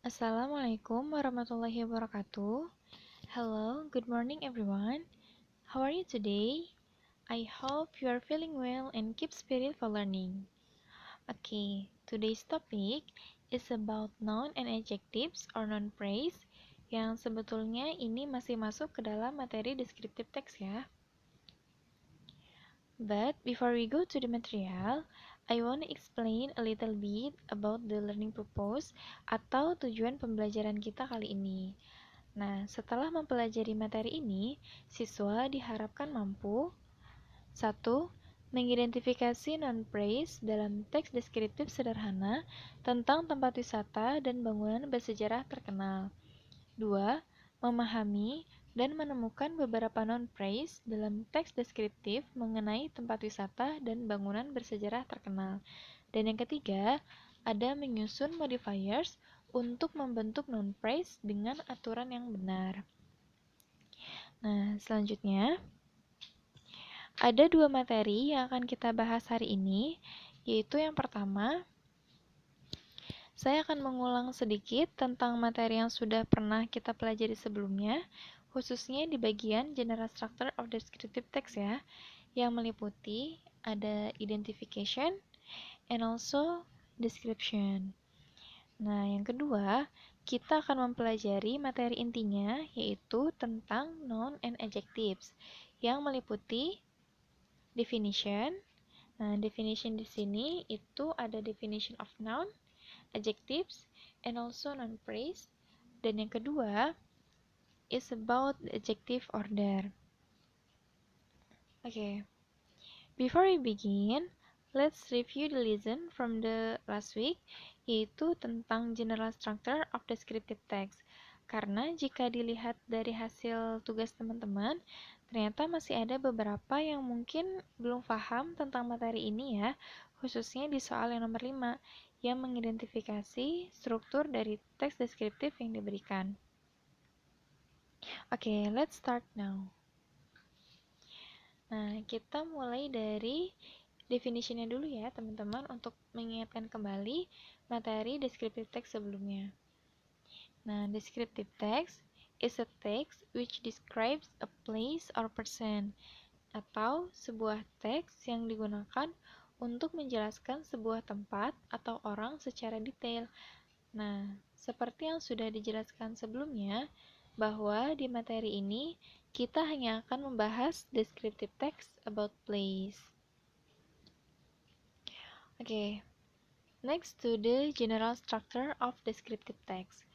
Assalamualaikum warahmatullahi wabarakatuh. Hello, good morning everyone. How are you today? I hope you are feeling well and keep spirit for learning. Okay, today's topic is about noun and adjectives or noun phrase yang sebetulnya ini masih masuk ke dalam materi descriptive text ya. But before we go to the material, I want to explain a little bit about the learning purpose atau tujuan pembelajaran kita kali ini. Nah, setelah mempelajari materi ini, siswa diharapkan mampu 1. Mengidentifikasi non-phrase dalam teks deskriptif sederhana tentang tempat wisata dan bangunan bersejarah terkenal. 2. Memahami dan menemukan beberapa non-phrase dalam teks deskriptif mengenai tempat wisata dan bangunan bersejarah terkenal. Dan yang ketiga, ada menyusun modifiers untuk membentuk non-phrase dengan aturan yang benar. Nah, selanjutnya ada dua materi yang akan kita bahas hari ini, yaitu yang pertama, saya akan mengulang sedikit tentang materi yang sudah pernah kita pelajari sebelumnya, khususnya di bagian General Structure of Descriptive Text ya, yang meliputi ada identification and also description. Nah, yang kedua, kita akan mempelajari materi intinya, yaitu tentang noun and adjectives, yang meliputi definition. Nah, definition di sini itu ada definition of noun, adjectives, and also noun phrase. Dan yang kedua is about the adjective order. Okay, before we begin, let's review the lesson from the last week, yaitu tentang general structure of descriptive text. Karena jika dilihat dari hasil tugas teman-teman, ternyata masih ada beberapa yang mungkin belum paham tentang materi ini ya, khususnya di soal yang nomor 5, yang mengidentifikasi struktur dari teks deskriptif yang diberikan. Oke, let's start now. Nah, kita mulai dari definition-nya dulu ya, teman-teman, untuk mengingatkan kembali materi descriptive text sebelumnya. Nah, descriptive text is a text which describes a place or person, atau sebuah teks yang digunakan untuk menjelaskan sebuah tempat atau orang secara detail. Nah, seperti yang sudah dijelaskan sebelumnya, bahwa di materi ini kita hanya akan membahas descriptive text about place. Oke, next to the general structure of descriptive text.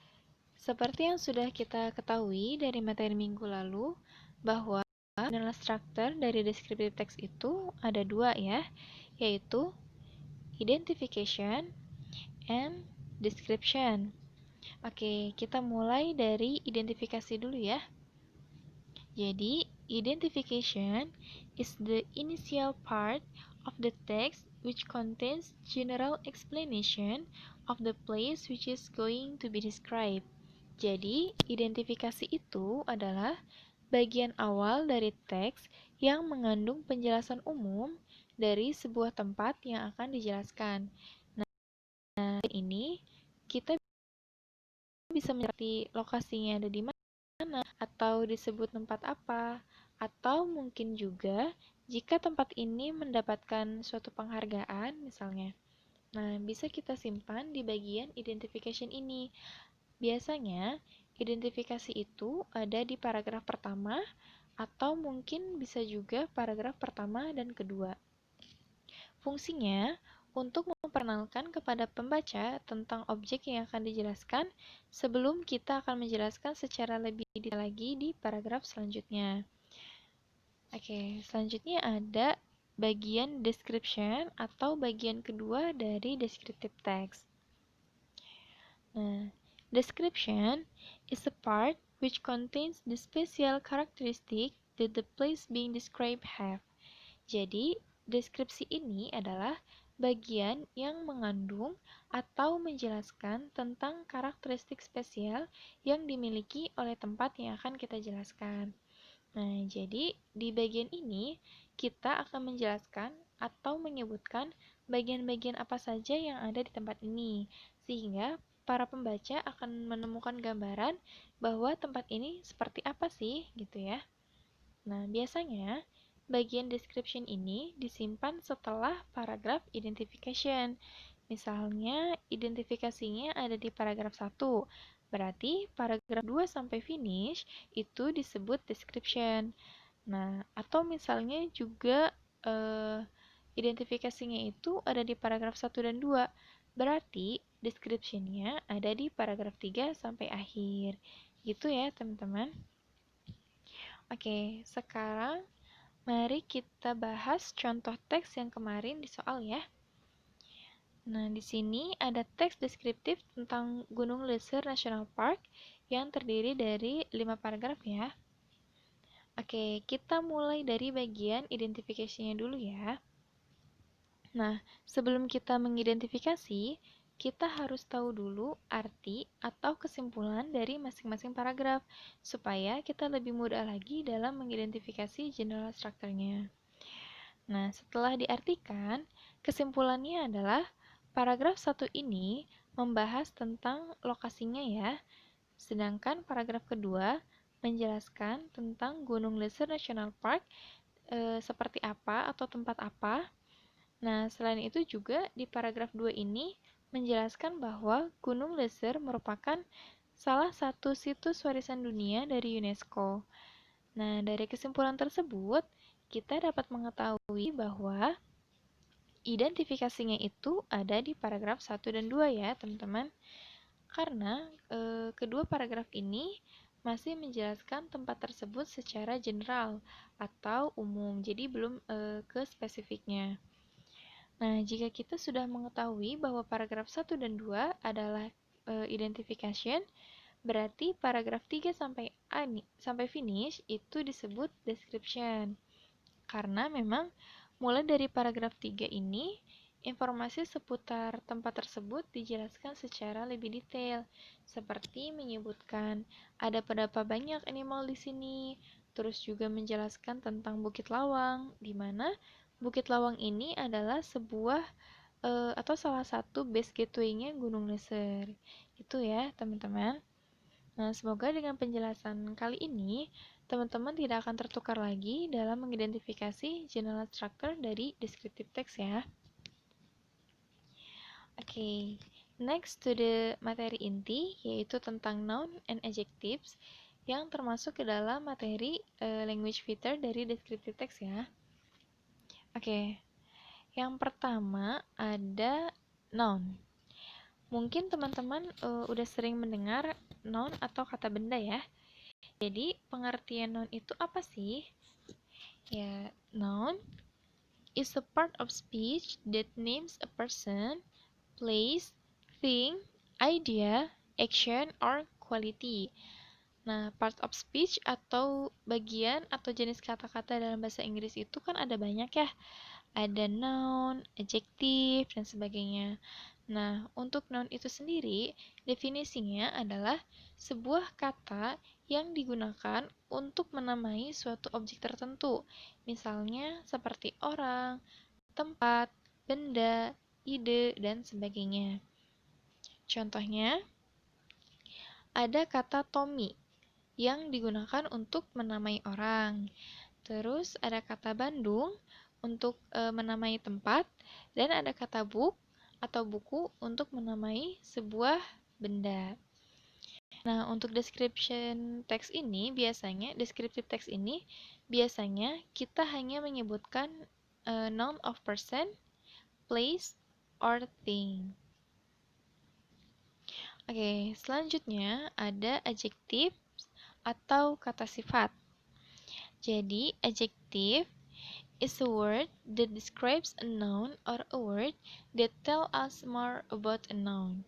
Seperti yang sudah kita ketahui dari materi minggu lalu, bahwa general structure dari descriptive text itu ada dua ya, yaitu identification and description. Oke, kita mulai dari identifikasi dulu ya. Jadi, identification is the initial part of the text which contains general explanation of the place which is going to be described. Jadi, identifikasi itu adalah bagian awal dari teks yang mengandung penjelasan umum dari sebuah tempat yang akan dijelaskan. Nah, ini kita bisa mengerti lokasinya ada di mana, atau disebut tempat apa, atau mungkin juga jika tempat ini mendapatkan suatu penghargaan misalnya. Nah, bisa kita simpan di bagian identification ini. Biasanya, identifikasi itu ada di paragraf pertama, atau mungkin bisa juga paragraf pertama dan kedua. Fungsinya untuk memperkenalkan kepada pembaca tentang objek yang akan dijelaskan sebelum kita akan menjelaskan secara lebih detail lagi di paragraf selanjutnya. Oke, selanjutnya ada bagian description atau bagian kedua dari descriptive text. Nah, description is a part which contains the special characteristic that the place being described have. Jadi, deskripsi ini adalah bagian yang mengandung atau menjelaskan tentang karakteristik spesial yang dimiliki oleh tempat yang akan kita jelaskan. Nah, jadi di bagian ini kita akan menjelaskan atau menyebutkan bagian-bagian apa saja yang ada di tempat ini, sehingga para pembaca akan menemukan gambaran bahwa tempat ini seperti apa sih, gitu ya. Nah, biasanya bagian description ini disimpan setelah paragraf identification. Misalnya, identifikasinya ada di paragraf 1. Berarti paragraf 2 sampai finish itu disebut description. Nah, atau misalnya juga identifikasinya itu ada di paragraf 1 dan 2. Berarti description-nya ada di paragraf 3 sampai akhir. Gitu ya, teman-teman. Oke, sekarang mari kita bahas contoh teks yang kemarin di soal ya. Nah, di sini ada teks deskriptif tentang Gunung Leuser National Park yang terdiri dari 5 paragraf ya. Oke, kita mulai dari bagian identifikasinya dulu ya. Nah, sebelum kita mengidentifikasi, kita harus tahu dulu arti atau kesimpulan dari masing-masing paragraf, supaya kita lebih mudah lagi dalam mengidentifikasi general structure-nya. Nah, setelah diartikan, kesimpulannya adalah paragraf 1 ini membahas tentang lokasinya ya, sedangkan paragraf kedua menjelaskan tentang Gunung Leuser National Park seperti apa atau tempat apa. Nah, selain itu juga di paragraf 2 ini menjelaskan bahwa Gunung Leuser merupakan salah satu situs warisan dunia dari UNESCO. Nah, dari kesimpulan tersebut, kita dapat mengetahui bahwa identifikasinya itu ada di paragraf 1 dan 2 ya, teman-teman. Karena kedua paragraf ini masih menjelaskan tempat tersebut secara general atau umum, jadi belum ke spesifiknya. Nah, jika kita sudah mengetahui bahwa paragraf 1 dan 2 adalah identification, berarti paragraf 3 sampai finish itu disebut description. Karena memang mulai dari paragraf 3 ini, informasi seputar tempat tersebut dijelaskan secara lebih detail, seperti menyebutkan ada berapa banyak animal di sini, terus juga menjelaskan tentang Bukit Lawang, di mana Bukit Lawang ini adalah sebuah atau salah satu base gateway-nya Gunung Leuser. Itu ya, teman-teman. Nah, semoga dengan penjelasan kali ini, teman-teman tidak akan tertukar lagi dalam mengidentifikasi general structure dari descriptive text ya. Oke, next to the materi inti, yaitu tentang noun and adjectives, yang termasuk ke dalam materi language feature dari descriptive text ya. Oke, yang pertama ada noun. Mungkin teman-teman udah sering mendengar noun atau kata benda ya. Jadi, pengertian noun itu apa sih? Ya, noun is a part of speech that names a person, place, thing, idea, action, or quality. Nah, part of speech atau bagian atau jenis kata-kata dalam bahasa Inggris itu kan ada banyak ya. Ada noun, adjektif, dan sebagainya. Nah, untuk noun itu sendiri, definisinya adalah sebuah kata yang digunakan untuk menamai suatu objek tertentu. Misalnya seperti orang, tempat, benda, ide, dan sebagainya. Contohnya, ada kata Tommy yang digunakan untuk menamai orang. Terus ada kata Bandung untuk menamai tempat, dan ada kata book atau buku untuk menamai sebuah benda. Nah, untuk description text ini descriptive text ini biasanya kita hanya menyebutkan noun of person, place, or thing. Oke, selanjutnya ada adjective atau kata sifat. Jadi, adjective is a word that describes a noun or a word that tell us more about a noun.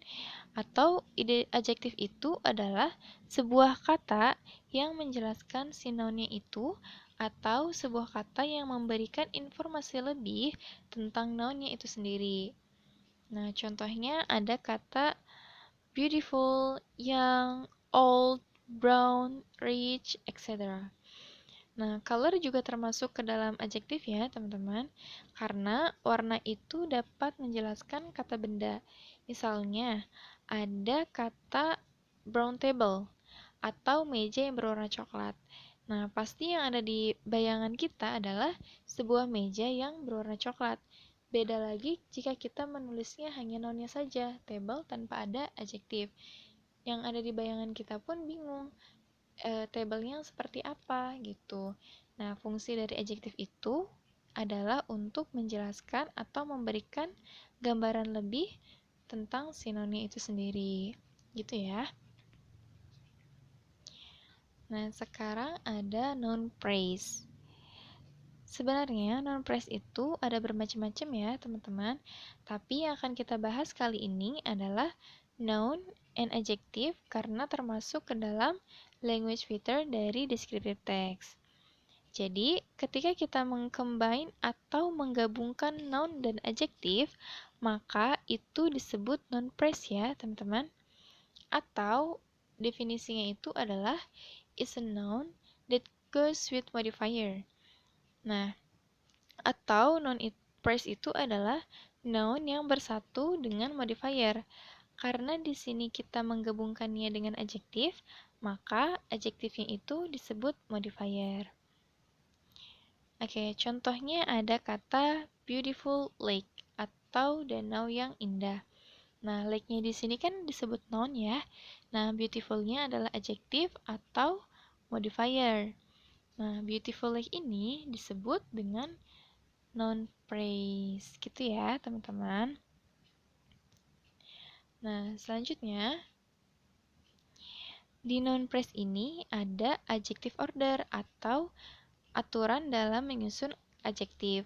Atau adjektif itu adalah sebuah kata yang menjelaskan si nounnya itu, atau sebuah kata yang memberikan informasi lebih tentang nounnya itu sendiri. Nah, contohnya ada kata beautiful, young, old, brown, rich, etc. Nah, color juga termasuk ke dalam adjektif ya, teman-teman. Karena warna itu dapat menjelaskan kata benda. Misalnya, ada kata brown table atau meja yang berwarna coklat. Nah, pasti yang ada di bayangan kita adalah sebuah meja yang berwarna coklat. Beda lagi jika kita menulisnya hanya nounnya saja, table tanpa ada adjektif. Yang ada di bayangan kita pun bingung, table-nya seperti apa gitu. Nah, fungsi dari adjektif itu adalah untuk menjelaskan atau memberikan gambaran lebih tentang si nounnya itu sendiri. Gitu ya. Nah, sekarang ada noun phrase. Sebenarnya noun phrase itu ada bermacam-macam ya, teman-teman. Tapi yang akan kita bahas kali ini adalah noun and adjective karena termasuk ke dalam language feature dari descriptive text. Jadi, ketika kita mengcombine atau menggabungkan noun dan adjective, maka itu disebut noun phrase ya, teman-teman. Atau definisinya itu adalah is a noun that goes with modifier. Nah, atau noun phrase itu adalah noun yang bersatu dengan modifier. Karena di sini kita menggabungkannya dengan adjektif, maka adjektifnya itu disebut modifier. Oke, contohnya ada kata beautiful lake atau danau yang indah. Nah, lake-nya di sini kan disebut noun ya. Nah, beautiful-nya adalah adjektif atau modifier. Nah, beautiful lake ini disebut dengan noun phrase. Gitu ya, teman-teman. Nah, selanjutnya di noun phrase ini ada adjective order atau aturan dalam menyusun adjektif.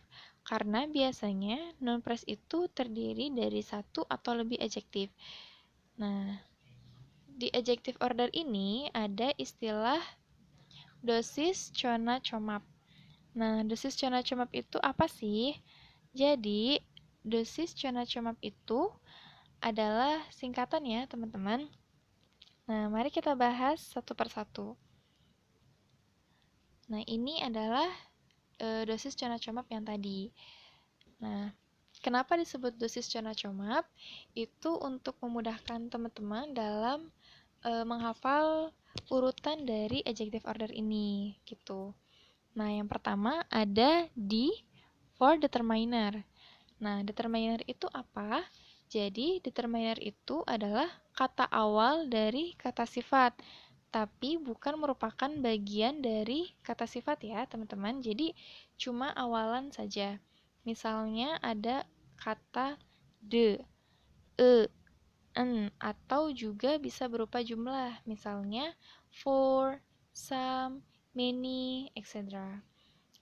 Karena biasanya noun phrase itu terdiri dari satu atau lebih adjektif. Nah, di adjective order ini ada istilah dosis, cona, comap. Nah, dosis, cona, comap itu apa sih? Jadi, dosis, cona, comap itu adalah singkatan ya, teman-teman. Nah, mari kita bahas satu persatu. Nah, ini adalah dosis cona, comap yang tadi. Nah, kenapa disebut dosis cona, comap? Itu untuk memudahkan teman-teman dalam menghafal urutan dari adjective order ini, gitu. Nah, yang pertama ada di for determiner. Nah, determiner itu apa? Jadi, determiner itu adalah kata awal dari kata sifat, tapi bukan merupakan bagian dari kata sifat ya, teman-teman. Jadi, cuma awalan saja. Misalnya ada kata de, e, en, atau juga bisa berupa jumlah. Misalnya for, some, many, etc.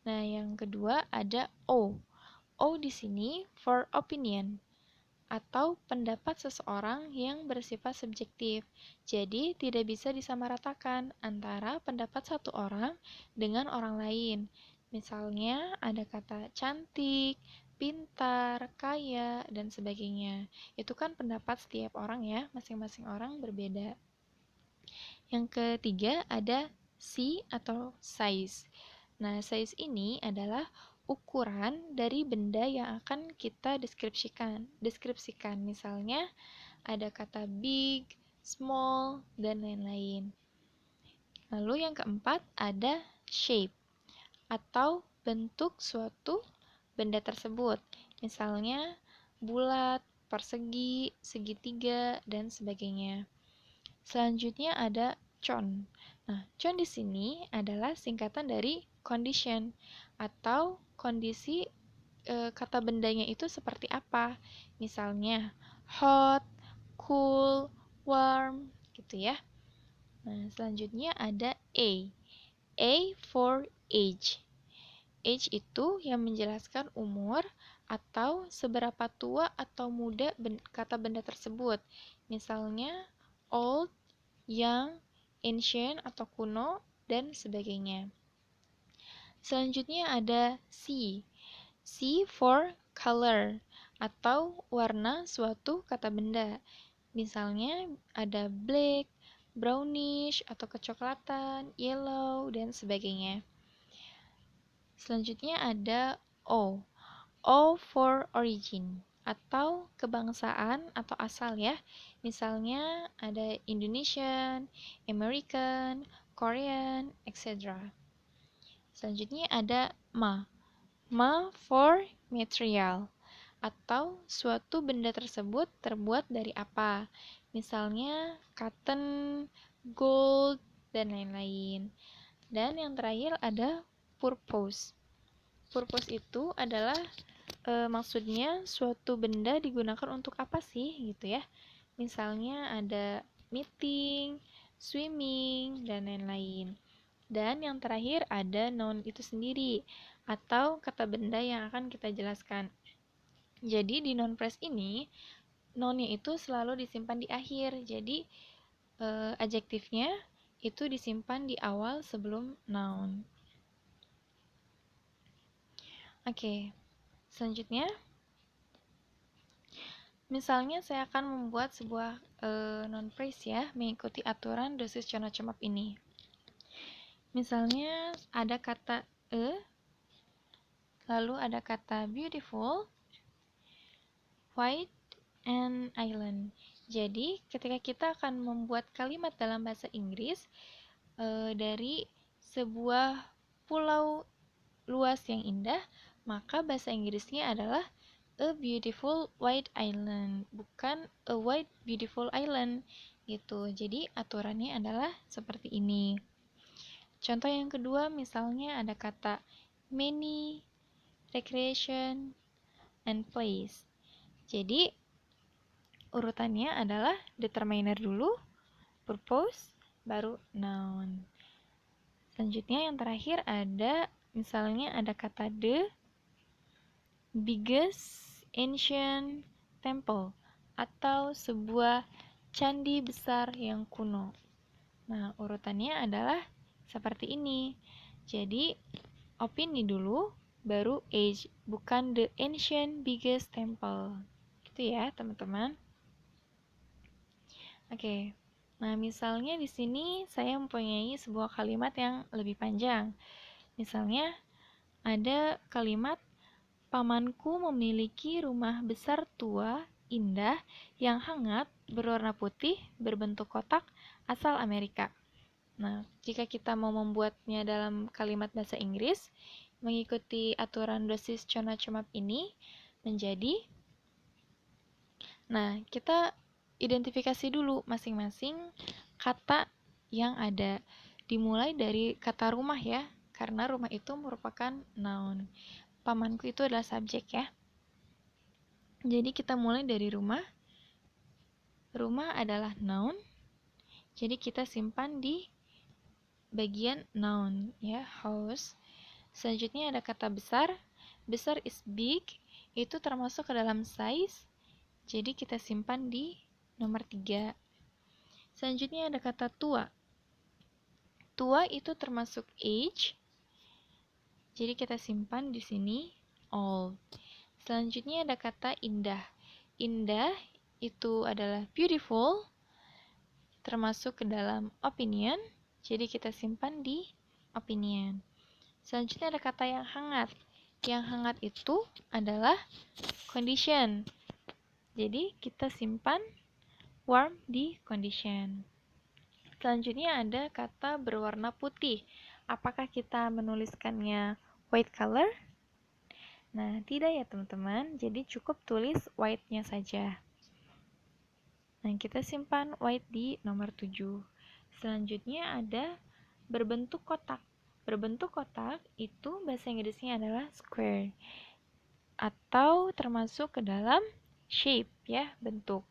Nah, yang kedua ada O. O di sini for opinion atau pendapat seseorang yang bersifat subjektif. Jadi, tidak bisa disamaratakan antara pendapat satu orang dengan orang lain. Misalnya, ada kata cantik, pintar, kaya, dan sebagainya. Itu kan pendapat setiap orang ya, masing-masing orang berbeda. Yang ketiga ada C atau size. Nah, size ini adalah ukuran dari benda yang akan kita deskripsikan. Misalnya ada kata big, small, dan lain-lain. Lalu yang keempat ada shape atau bentuk suatu benda tersebut. Misalnya bulat, persegi, segitiga, dan sebagainya. Selanjutnya ada con. Nah, con di sini adalah singkatan dari condition atau kondisi kata bendanya itu seperti apa. Misalnya hot, cool, warm, gitu ya. Nah, selanjutnya ada A. A for age. Age itu yang menjelaskan umur atau seberapa tua atau muda kata benda tersebut. Misalnya old, young, ancient atau kuno, dan sebagainya. Selanjutnya ada C. C for color atau warna suatu kata benda. Misalnya ada black, brownish atau kecoklatan, yellow, dan sebagainya. Selanjutnya ada O. O for origin atau kebangsaan atau asal ya. Misalnya ada Indonesian, American, Korean, etc. Selanjutnya ada ma. Ma for material atau suatu benda tersebut terbuat dari apa. Misalnya cotton, gold, dan lain-lain. Dan yang terakhir ada purpose. Purpose itu adalah maksudnya suatu benda digunakan untuk apa sih gitu ya. Misalnya ada meeting, swimming, dan lain-lain. Dan yang terakhir ada noun itu sendiri atau kata benda yang akan kita jelaskan. Jadi di noun phrase ini nounnya itu selalu disimpan di akhir. Jadi adjektifnya itu disimpan di awal sebelum noun. Oke, selanjutnya misalnya saya akan membuat sebuah noun phrase ya, mengikuti aturan dosis Chona Chomap ini. Misalnya ada kata lalu ada kata beautiful, white, and island. Jadi, ketika kita akan membuat kalimat dalam bahasa Inggris dari sebuah pulau luas yang indah, maka bahasa Inggrisnya adalah a beautiful white island, bukan a white beautiful island gitu. Jadi, aturannya adalah seperti ini. Contoh yang kedua, misalnya ada kata many, recreation, and place. Jadi, urutannya adalah determiner dulu, purpose, baru noun. Selanjutnya yang terakhir ada, misalnya ada kata the biggest ancient temple, atau sebuah candi besar yang kuno. Nah, urutannya adalah seperti ini. Jadi, opini dulu, baru age, bukan the ancient biggest temple. Gitu ya, teman-teman. Oke. Nah, misalnya di sini saya mempunyai sebuah kalimat yang lebih panjang. Misalnya, ada kalimat pamanku memiliki rumah besar tua, indah, yang hangat, berwarna putih, berbentuk kotak, asal Amerika. Nah, jika kita mau membuatnya dalam kalimat bahasa Inggris, mengikuti aturan dosis Chona Chomap ini menjadi, nah, kita identifikasi dulu masing-masing kata yang ada. Dimulai dari kata rumah ya, karena rumah itu merupakan noun. Pamanku itu adalah subjek ya. Jadi kita mulai dari rumah. Rumah adalah noun. Jadi kita simpan di bagian noun ya, house. Selanjutnya ada kata besar. Besar is big, itu termasuk ke dalam size. Jadi kita simpan di nomor 3. Selanjutnya ada kata tua. Tua itu termasuk age. Jadi kita simpan di sini old. Selanjutnya ada kata indah. Indah itu adalah beautiful, termasuk ke dalam opinion. Jadi kita simpan di opinion. Selanjutnya ada kata yang hangat. Yang hangat itu adalah condition. Jadi kita simpan warm di condition. Selanjutnya ada kata berwarna putih. Apakah kita menuliskannya white color? Nah, tidak ya teman-teman. Jadi cukup tulis white-nya saja. Nah, kita simpan white di nomor 7. Selanjutnya ada berbentuk kotak. Berbentuk kotak itu bahasa Inggrisnya adalah square. Atau termasuk ke dalam shape ya, bentuk.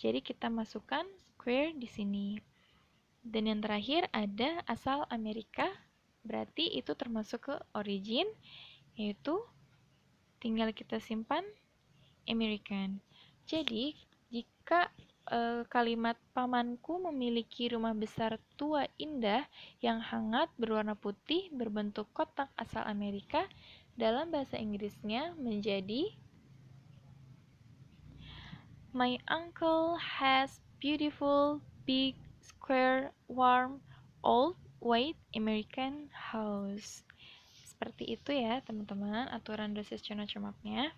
Jadi kita masukkan square di sini. Dan yang terakhir ada asal Amerika, berarti itu termasuk ke origin, yaitu tinggal kita simpan American. Jadi, jika kalimat pamanku memiliki rumah besar tua indah yang hangat berwarna putih berbentuk kotak asal Amerika, dalam bahasa Inggrisnya menjadi my uncle has beautiful, big, square, warm, old, white American house. Seperti itu ya teman-teman aturan dosis Chona Chomapnya.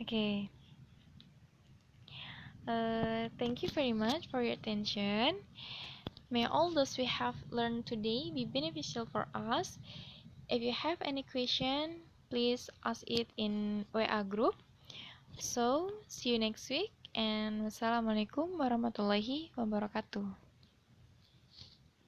Okay. Thank you very much for your attention. May all those we have learned today be beneficial for us. If you have any question, please ask it in WA group. So, see you next week and wassalamualaikum warahmatullahi wabarakatuh.